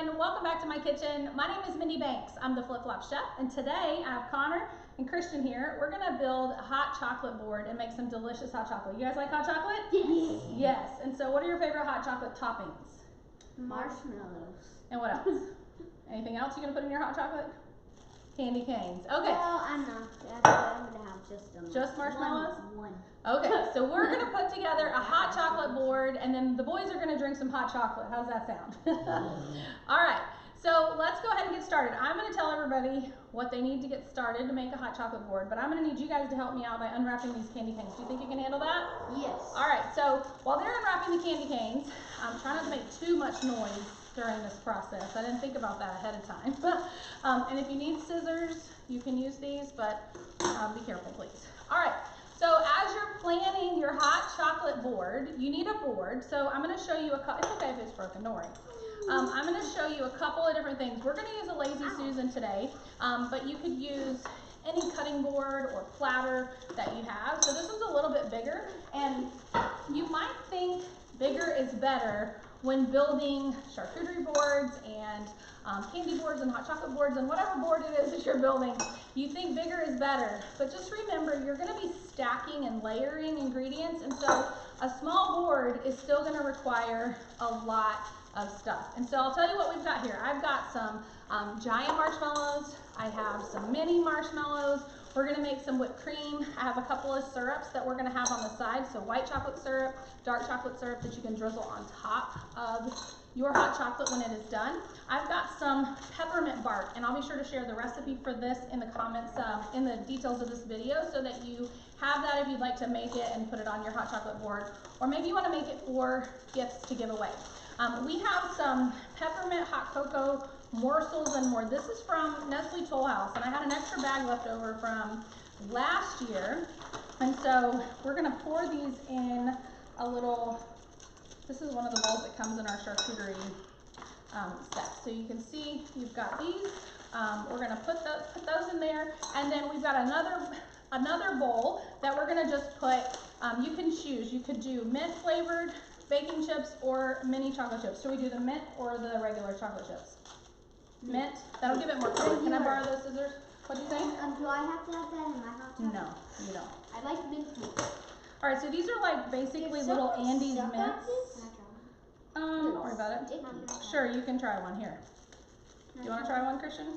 everyone, welcome back to my kitchen. My name is Mindy Banks. I'm the Flip Flop Chef, and today I have Connor and Christian here. We're gonna build a hot chocolate board and make some delicious hot chocolate. You guys like hot chocolate? Yes. Yes. And so what are your favorite hot chocolate toppings? Marshmallows. And what else? Anything else you're gonna put in your hot chocolate? Candy canes. Okay. Well, I'm not. I'm gonna have just marshmallows? One. Okay, so we're gonna put together a hot chocolate board, and then the boys are gonna drink some hot chocolate. How's that sound? All right, so let's go ahead and get started. I'm gonna tell everybody what they need to get started to make a hot chocolate board, but I'm gonna need you guys to help me out by unwrapping these candy canes. Do you think you can handle that? Yes. All right, so while they're unwrapping the candy canes, try not to make too much noise during this process. I didn't think about that ahead of time. And if you need scissors, you can use these, but be careful, please. All right. So as you're planning your hot chocolate board, you need a board. So I'm going to show you a couple. It's okay if it's broken, don't worry. I'm going to show you a couple of different things. We're going to use a Lazy Susan today, but you could use any cutting board or platter that you have. So this one's a little bit bigger, and you might think bigger is better when building charcuterie boards and candy boards and hot chocolate boards and whatever board it is that you're building. You think bigger is better, but just remember you're going to be stacking and layering ingredients, and so a small board is still going to require a lot of stuff. And so I'll tell you what we've got here. I've got some giant marshmallows. I have some mini marshmallows. We're going to make some whipped cream. I have a couple of syrups that we're going to have on the side. So white chocolate syrup, dark chocolate syrup that you can drizzle on top of your hot chocolate when it is done. I've got some peppermint bark, and I'll be sure to share the recipe for this in the comments, in the details of this video, so that you have that if you'd like to make it and put it on your hot chocolate board, or maybe you want to make it for gifts to give away. We have some peppermint hot cocoa morsels and more. This is from Nestle Toll House, and I had an extra bag left over from last year, and so we're going to pour these in a little. This is one of the bowls that comes in our charcuterie set. So you can see you've got these. We're going to put those in there, and then we've got another bowl that we're going to just put. You can choose. You could do mint flavored baking chips or mini chocolate chips. Should we do the mint or the regular chocolate chips? Mint. That'll give it more color. Can I borrow those scissors? What'd you say? Do I have to have that in my hot chocolate? No, you don't. I like mint more. All right, so these are like basically little Andes mints. Don't worry about it. Sure, you can try one here. Do you want to try one, Christian?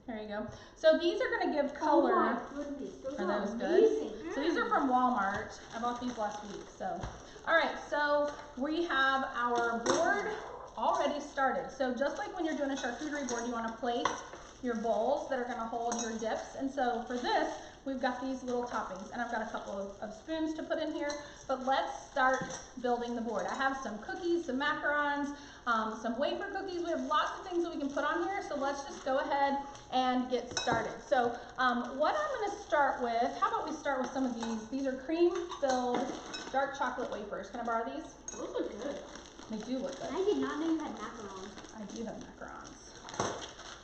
Here you go. So these are going to give color. Oh my goodness, those are those amazing. Good? So these are from Walmart. I bought these last week. So, all right, so we have our board already started. So just like when you're doing a charcuterie board, you want to place your bowls that are going to hold your dips. And so for this, we've got these little toppings, and I've got a couple of spoons to put in here, but let's start building the board. I have some cookies, some macarons, some wafer cookies. We have lots of things that we can put on here, so let's just go ahead and get started. So what I'm going to start with, how about we start with some of these. These are cream-filled dark chocolate wafers. Can I borrow these? Those look good. They do look good. I did not know you had macarons. I do have macarons.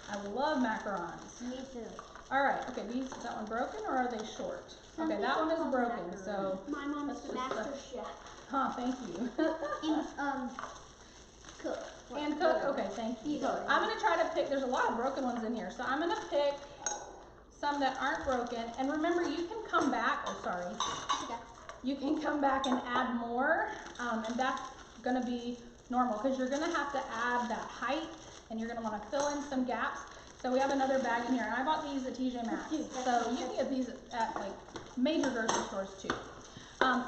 I love macarons. Me too. All right, okay, that one broken, or are they short? Okay, that one is broken, so. My mom's the master chef. Huh, thank you. And, cook. And cook, okay, thank you. I'm gonna try to pick, there's a lot of broken ones in here, so I'm gonna pick some that aren't broken. And remember, you can come back, you can come back and add more, and that's gonna be normal, because you're gonna have to add that height, and you're gonna wanna fill in some gaps. So we have another bag in here, and I bought these at TJ Maxx. So you can get these at like major grocery stores too.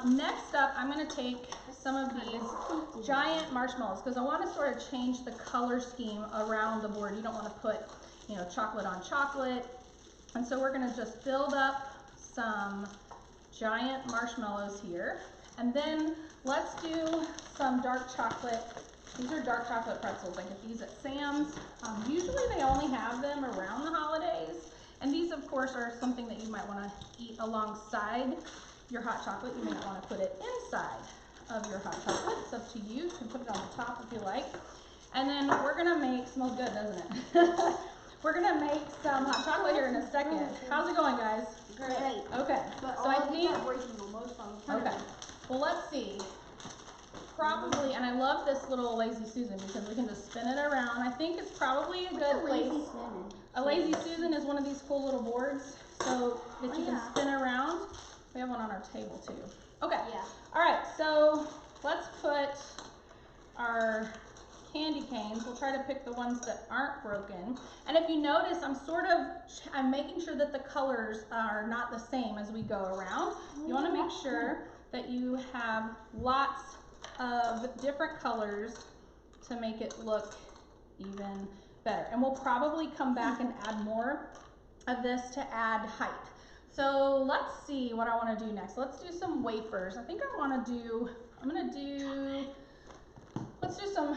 Next up, I'm going to take some of these giant marshmallows, because I want to sort of change the color scheme around the board. You don't want to put, you know, chocolate on chocolate. And so we're going to just build up some giant marshmallows here. And then let's do some dark chocolate. These are dark chocolate pretzels. I get these at Sam's. Usually they only have them around the holidays. And these, of course, are something that you might want to eat alongside your hot chocolate. You may not want to put it inside of your hot chocolate. It's up to you. You can put it on the top if you like. And then we're going to make, smells good, doesn't it? We're going to make some hot chocolate here in a second. How's it going, guys? Great. Okay. But So all I these think, are breaking almost on the okay. Well, let's see. probably, and I love this little Lazy Susan because we can just spin it around. I think it's probably a good place. A Lazy Susan is one of these cool little boards so that you can spin around. We have one on our table too. Okay. Yeah. All right, so let's put our candy canes. We'll try to pick the ones that aren't broken. And if you notice, I'm making sure that the colors are not the same as we go around. You want to make sure that you have lots of different colors to make it look even better. And we'll probably come back and add more of this to add height. So let's see what I want to do next. Let's do some wafers. I think let's do some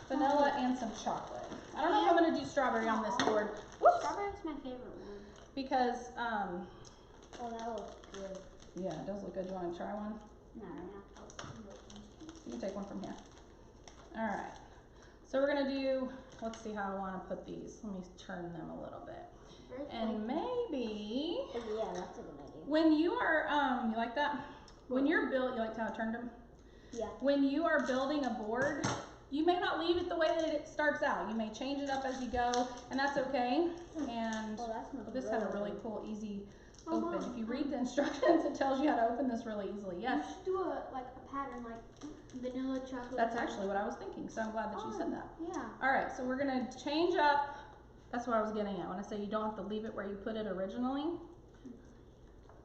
vanilla and some chocolate. I don't know if I'm going to do strawberry on this board. Whoops. Strawberry's my favorite one. Because, oh, that looks good. yeah, it does look good. Do you want to try one? No, You can take one from here. All right. So we're going to do, let's see how I want to put these. Let me turn them a little bit. And maybe, yeah, that's a good idea. when you are, you like that? When you're you like how I turned them? Yeah. When you are building a board, you may not leave it the way that it starts out. You may change it up as you go, and that's okay. And this had a really cool, easy open. If you read the instructions, it tells you how to open this really easily. Yes? You should do a pattern like vanilla chocolate. That's actually what I was thinking, so I'm glad that you said that. Yeah. All right, so we're gonna change up. That's what I was getting at when I say you don't have to leave it where you put it originally.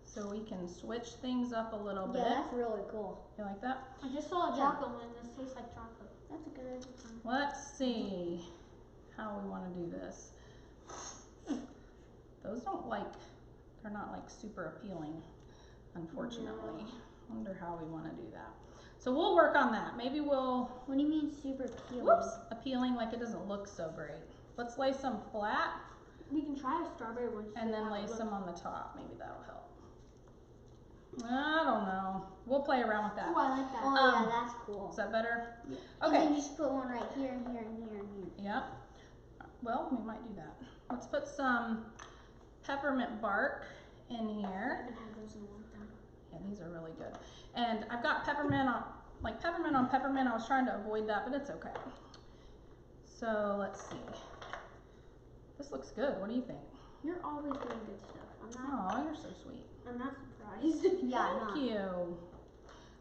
So we can switch things up a little bit. Yeah, that's really cool. You like that? I just saw a chocolate one. This tastes like chocolate. That's a good idea. Let's see how we want to do this. Those they're not like super appealing, unfortunately. No. Wonder how we want to do that. So we'll work on that. Maybe we'll. What do you mean super appealing? Whoops, appealing like it doesn't look so great. Let's lay some flat. We can try a strawberry one. And then lay some on the top. Maybe that'll help. I don't know. We'll play around with that. Oh, I like that. Oh, yeah, that's cool. Is that better? Yeah. Okay. And then you just put one right here and here and here and here. Yep. Well, we might do that. Let's put some peppermint bark in here. I haven't had those in a long time. Yeah, these are really good. And I've got peppermint on peppermint. I was trying to avoid that, but it's okay. So let's see. This looks good. What do you think? You're always doing good stuff. Oh, you're so sweet. I'm not surprised. Yeah, Thank you.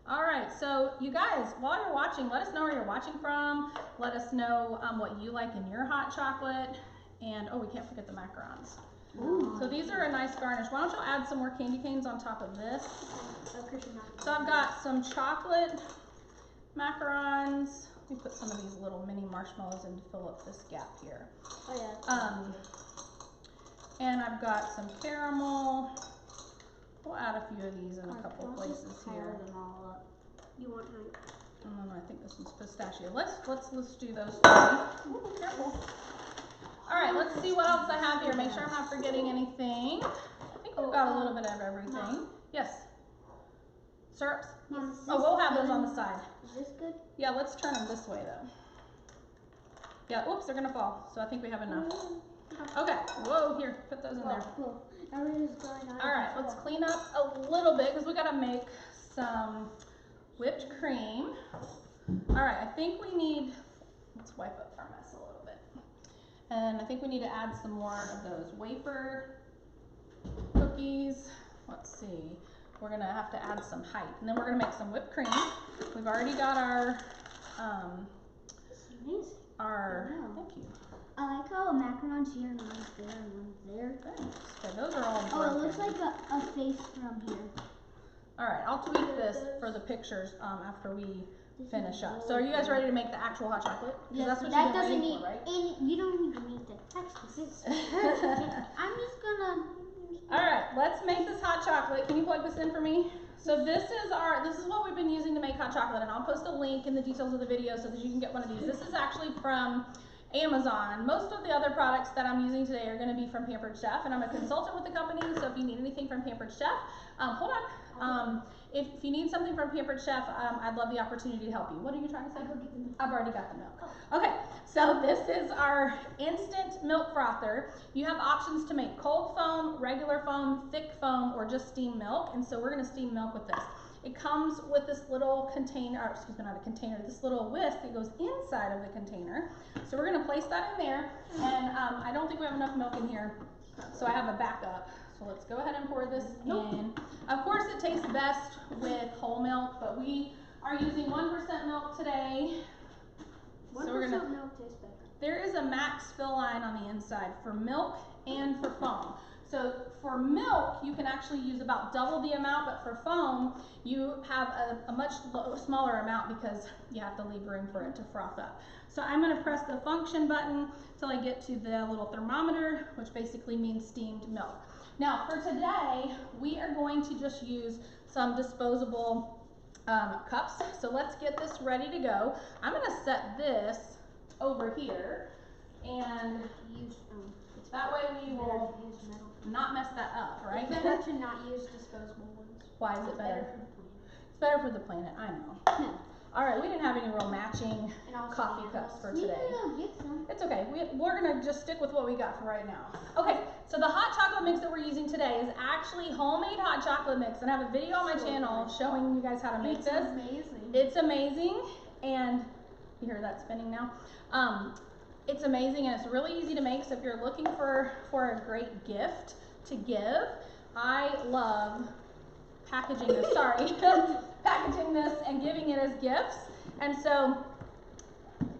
All right, so you guys, while you're watching, let us know where you're watching from. Let us know what you like in your hot chocolate. And, oh, we can't forget the macarons. Ooh. So these are a nice garnish. Why don't you add some more candy canes on top of this? So I've got some chocolate macarons. Let me put some of these little mini marshmallows in to fill up this gap here. Oh, yeah. And I've got some caramel. We'll add a few of these in a couple places here. Them all up. You want mine? No, I think this one's pistachio. Let's do those 3. Ooh, careful. All right, let's see what else I have here. Make sure I'm not forgetting anything. I think we've got a little bit of everything. Mom. Yes. Syrups? Mom, Oh, we'll have those on the side. Is this good? Yeah, let's turn them this way though. Yeah, oops, they're gonna fall. So I think we have enough. Okay, whoa, here, put those in there. Cool. Everything's going on. All right, let's clean up a little bit because we gotta make some whipped cream. All right, I think we need, let's wipe up our mess a little bit. And I think we need to add some more of those wafer cookies. Let's see, we're gonna have to add some height. And then we're gonna make some whipped cream. We've already got our, Amazing. thank you. I like how a macaron's here and one's there and one's there. Thanks. Okay, those are all Oh, broken. it looks like a face from here. All right, I'll tweak this for the pictures after we finish up. So are you guys ready to make the actual hot chocolate? Yes, that's what that you've been doesn't waiting need for, right? any, you don't need to make the text. This is perfect. I'm just gonna. All right, let's make this hot chocolate. Can you plug this in for me? So this is what we've been using to make hot chocolate, and I'll post a link in the details of the video so that you can get one of these. This is actually from Amazon. Most of the other products that I'm using today are going to be from Pampered Chef, and I'm a consultant with the company, so if you need anything from Pampered Chef, hold on. If you need something from Pampered Chef, I'd love the opportunity to help you. What are you trying to say? I've already got the milk. Okay, so this is our instant milk frother. You have options to make cold foam, regular foam, thick foam, or just steam milk, and so we're going to steam milk with this. it comes with this little container, or excuse me, not a container, this little whisk that goes inside of the container. So we're gonna place that in there, and I don't think we have enough milk in here, so I have a backup. So let's go ahead and pour this in. Of course, it tastes best with whole milk, but we are using 1% milk today. 1% milk tastes better. There is a max fill line on the inside for milk and for foam. So for milk, you can actually use about double the amount, but for foam, you have a much smaller amount because you have to leave room for it to froth up. So I'm gonna press the function button till I get to the little thermometer, which basically means steamed milk. Now for today, we are going to just use some disposable cups. So let's get this ready to go. I'm gonna set this over here, and that way we will not mess that up, right? It's better to not use disposable ones. Why is it better? It's better for the planet. It's better for the planet, I know. No. All right, we didn't have any real matching coffee cups for today. Get some. It's okay, we're gonna just stick with what we got for right now. Okay, so the hot chocolate mix that we're using today is actually homemade hot chocolate mix, and I have a video on my channel showing you guys how to make this. It's amazing. It's amazing, and you hear that spinning now? It's amazing, and it's really easy to make, so if you're looking for a great gift to give, I love packaging this, packaging this and giving it as gifts. And so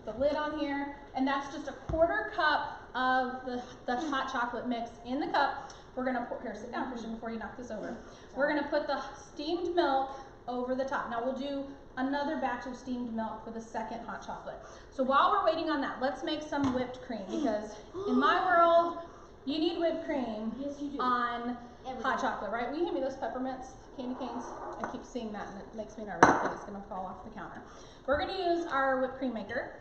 the lid on here, and that's just a 1/4 cup of the hot chocolate mix in the cup. We're gonna pour, here, sit down, Christian, before you knock this over. We're gonna put the steamed milk over the top. Now we'll do another batch of steamed milk for the second hot chocolate. So while we're waiting on that, let's make some whipped cream, because in my world, you need whipped cream on hot chocolate, right? Will you hand me those peppermints, candy canes? I keep seeing that and it makes me nervous that it's gonna fall off the counter. We're gonna use our whipped cream maker,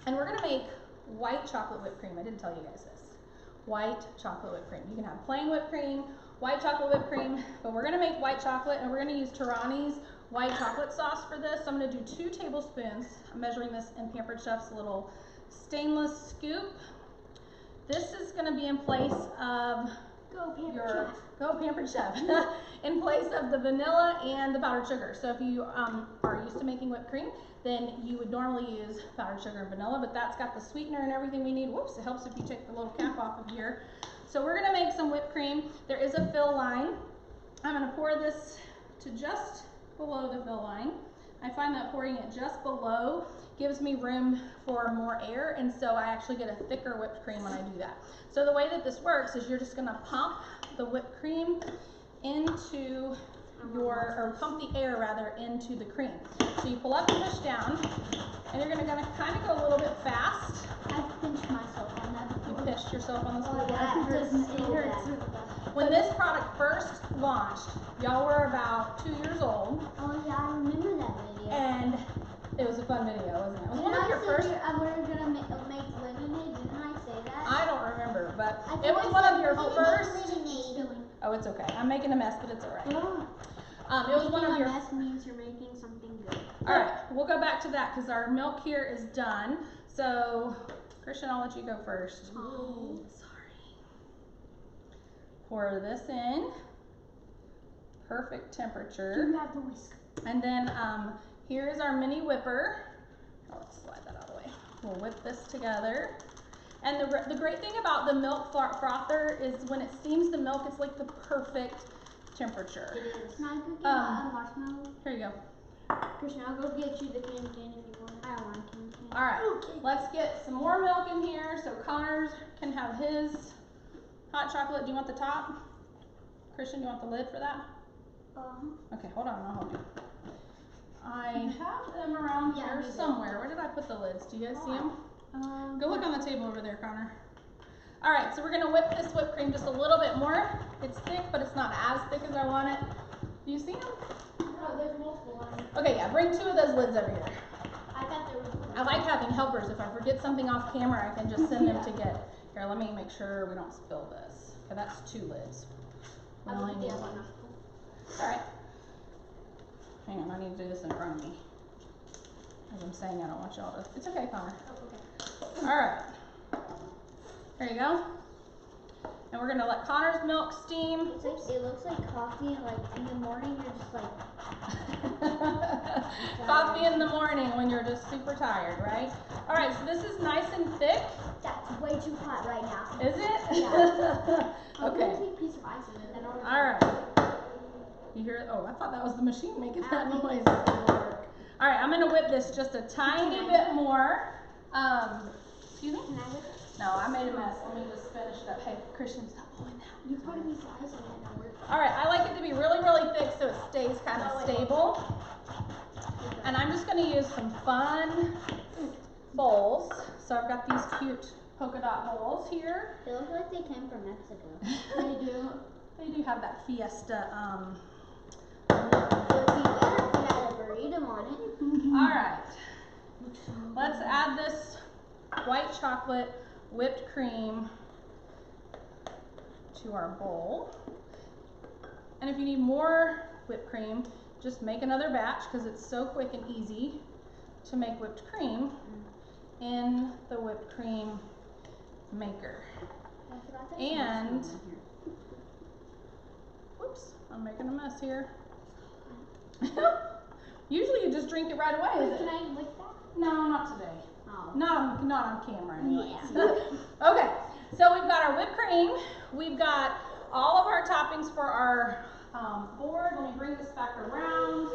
and we're gonna make white chocolate whipped cream. I didn't tell you guys this. White chocolate whipped cream. You can have plain whipped cream, white chocolate whipped cream, but we're gonna make white chocolate, and we're gonna use Tarani's white chocolate sauce for this. So I'm gonna do 2 tablespoons. I'm measuring this in Pampered Chef's little stainless scoop. This is gonna be in place of Go Pampered Chef. In place of the vanilla and the powdered sugar. So if you are used to making whipped cream, then you would normally use powdered sugar and vanilla, but that's got the sweetener and everything we need. Whoops, it helps if you take the little cap off of here. So we're gonna make some whipped cream. There is a fill line. I'm gonna pour this to just below the fill line. I find that pouring it just below gives me room for more air, and so I actually get a thicker whipped cream when I do that. So the way that this works is you're just gonna pump the whipped cream into or pump the air rather into the cream. So you pull up and push down, and you're gonna kind of go a little bit fast. I've pinched myself on that. You pinched yourself on this Oh, one? yeah, it hurts. When this product first launched, y'all were about 2 years old. Oh yeah, I remember that video. And it was a fun video, wasn't it? It was Didn't one of I your say first. we were gonna make lemonade? Didn't I say that? I don't remember, but I it think was I one said of your first. lemonade. Oh, it's okay. I'm making a mess, but it's all right. Oh. It was one of your. A mess means you're making something good. All right, we'll go back to that because our milk here is done. So, Christian, I'll let you go first. Oh. Sorry. Pour this in. Perfect temperature. You have the whisk. And then here is our mini whipper. Oh, let's slide that out of the way. We'll whip this together. And the great thing about the milk frother is when it steams the milk, it's like the perfect temperature. It is. Can I go get a marshmallow? Here you go. Christian, I'll go get you the candy cane if you want it. I don't want a candy cane. All right, let's get some more milk in here so Connor can have his hot chocolate. Do you want the top? Christian, do you want the lid for that? Okay, hold on, I'll help you. I have them around here somewhere. Where did I put the lids? Do you guys see them? Go look on the table over there, Connor. All right, so we're gonna whip this whipped cream just a little bit more. It's thick, but it's not as thick as I want it. Do you see them? No, there's multiple ones. Okay, yeah, bring 2 of those lids over here. I thought there was one. I like having helpers. If I forget something off camera, I can just send them to get. Here, let me make sure we don't spill this. Okay, that's 2 lids. We only need 1. All right. Hang on, I need to do this in front of me. As I'm saying, I don't want y'all to. It's okay, Connor. Oh, okay. All right. There you go. And we're gonna let Connor's milk steam. It looks like coffee. Like in the morning, you're just like. Coffee in the morning when you're just super tired, right? All right, so this is nice and thick. That's way too hot right now. Is it? Yeah. Okay. I'm gonna take a piece of ice in it. All right. You hear it? Oh, I thought that was the machine making that noise. All right, I'm gonna whip this just a tiny bit more. Excuse me? Can I whip it? No, I made a mess. Let me just finish it up. Hey, Christian, stop pulling that. You put a piece of ice in it and I'll whip it. All right, I like it to be really, really thick so it stays kind of stable. And I'm just gonna use some fun bowls. So I've got these cute polka dot bowls here. They look like they came from Mexico. They do. They do have that fiesta. Would be better if you had a burrito on it. All right. Let's add this white chocolate whipped cream to our bowl. And if you need more whipped cream, just make another batch because it's so quick and easy to make whipped cream in the whipped cream maker. And whoops, I'm making a mess here. Usually you just drink it right away. Wait, can I lick that? No, not today. Oh. Not on camera anyway. Yeah. Okay, so we've got our whipped cream. We've got all of our toppings for our board. Let me bring this back around.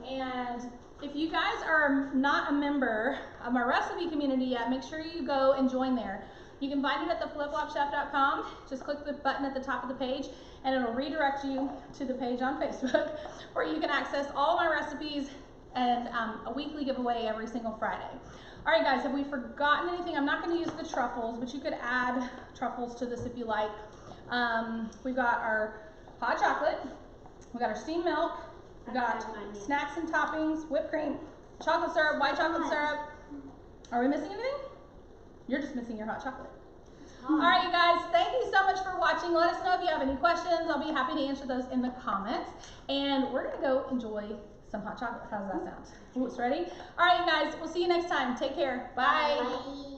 And if you guys are not a member of my recipe community yet, make sure you go and join there. You can find it at theflipflopchef.com. Just click the button at the top of the page and it'll redirect you to the page on Facebook where you can access all my recipes and a weekly giveaway every single Friday. All right, guys, have we forgotten anything? I'm not going to use the truffles, but you could add truffles to this if you like. We've got our hot chocolate. We've got our steamed milk. We've got snacks and toppings, whipped cream, chocolate syrup, white chocolate syrup. Are we missing anything? You're just missing your hot chocolate. All right, you guys, thank you so much for watching. Let us know if you have any questions. I'll be happy to answer those in the comments. And we're going to go enjoy some hot chocolate. How does that sound? Oops, ready? All right, you guys, we'll see you next time. Take care. Bye. Bye.